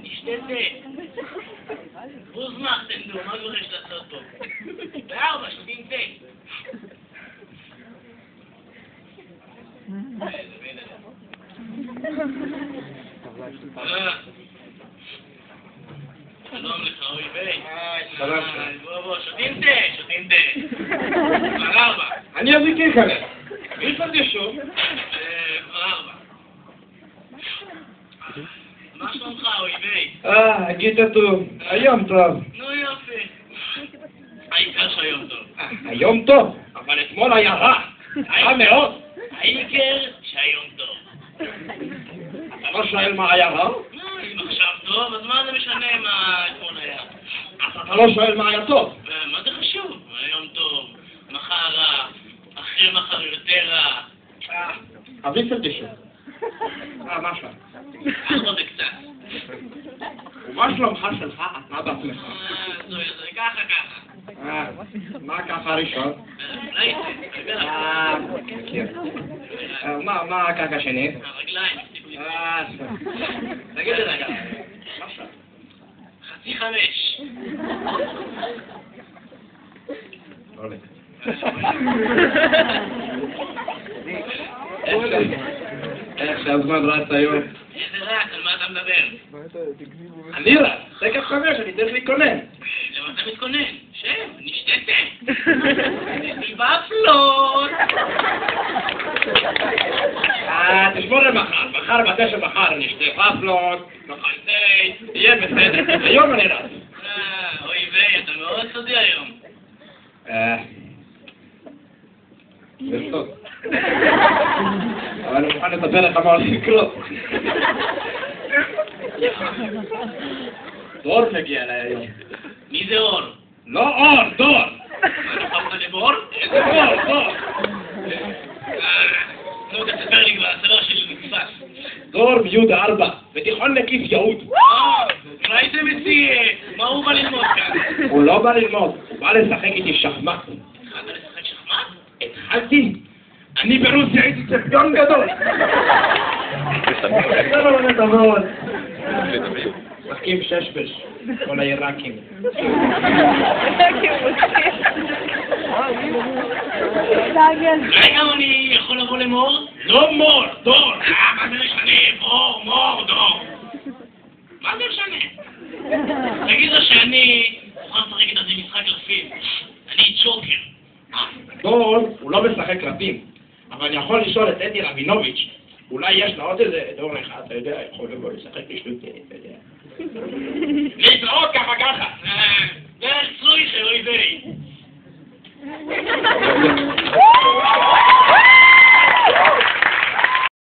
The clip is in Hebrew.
השתתף. הוזמחתם דו, מה דורש לעשות פה? בארבע, שותים תה. שלום לך, אוי ביי. בוא, שותים תה, שותים תה. כבר ארבע. אני אזיקי כאלה. מי פרדשו? כבר ארבע. מה שלומך, אוי ביי? הגיד טוב. היום טוב. נו יופי. העיקר שהיום טוב. היום טוב, אבל אתמול היה רע. רע מאוד. העיקר שהיום טוב. אתה לא שואל מה היה רע? אם עכשיו טוב, אז מה זה משנה מה אתמול היה? אז אתה לא שואל מה היה טוב. מה זה חשוב? היום טוב, מחר רע, אחרי מחר יותר רע. אז מי פרדשו? מה שלום? ארבע וקצת. ומה שלומך שלך אתה בעצמך? זה ככה. מה ככה ראשון? מכיר. מה ככה שני? הרגליים. תגיד לי רגע. מה שלום? 4:30. לא לק. איך שהזמן רץ היום? איזה רץ, על מה אתה מדבר? אני רץ, דקה 5, אני צריך להתכונן. למה אתה מתכונן? שב, נשתתה. יש לי בפלות. תשמור למחר, מחר ב9 מחר אני אשתה בפלות, נאכל תה, יהיה בסדר. היום אני רץ. אוי ויי, אתה מאוד סודי היום. זה סוד. אבל אני מוכן לספר לך מה הולך לקרות. דור מגיע אליי היום. מי זה אור? לא אור, דור. מה, נפלת לבור? איזה דור? נו, תספר לי כבר, הסדר שלי נתפס. דור מיהודה 4, בתיכון מקיף יהוד. מה היית מציע? מה הוא בא ללמוד כאן? הוא לא בא ללמוד, הוא בא לשחק איתי שחמט. התחלת לשחק שחמט? התחלתי. אני ברוסיה הייתי צ'מפיון גדול. משחקים ששבש, כל העיראקים. רגע, אני יכול לבוא למור? לא מור, דור. מה זה משנה? מור, דור. מה זה משנה? תגיד לו שאני מוכן לשחק את זה משחק קלפים. אני צ'וקר. דור הוא לא משחק קלפים, אבל אני יכול לשאול את אדי רבינוביץ', אולי יש לו עוד איזה דור אחד, אתה יודע, יכול לבוא לשחק בשלותי, אתה יודע. להתראות ככה. זה צוי שאוי ביי.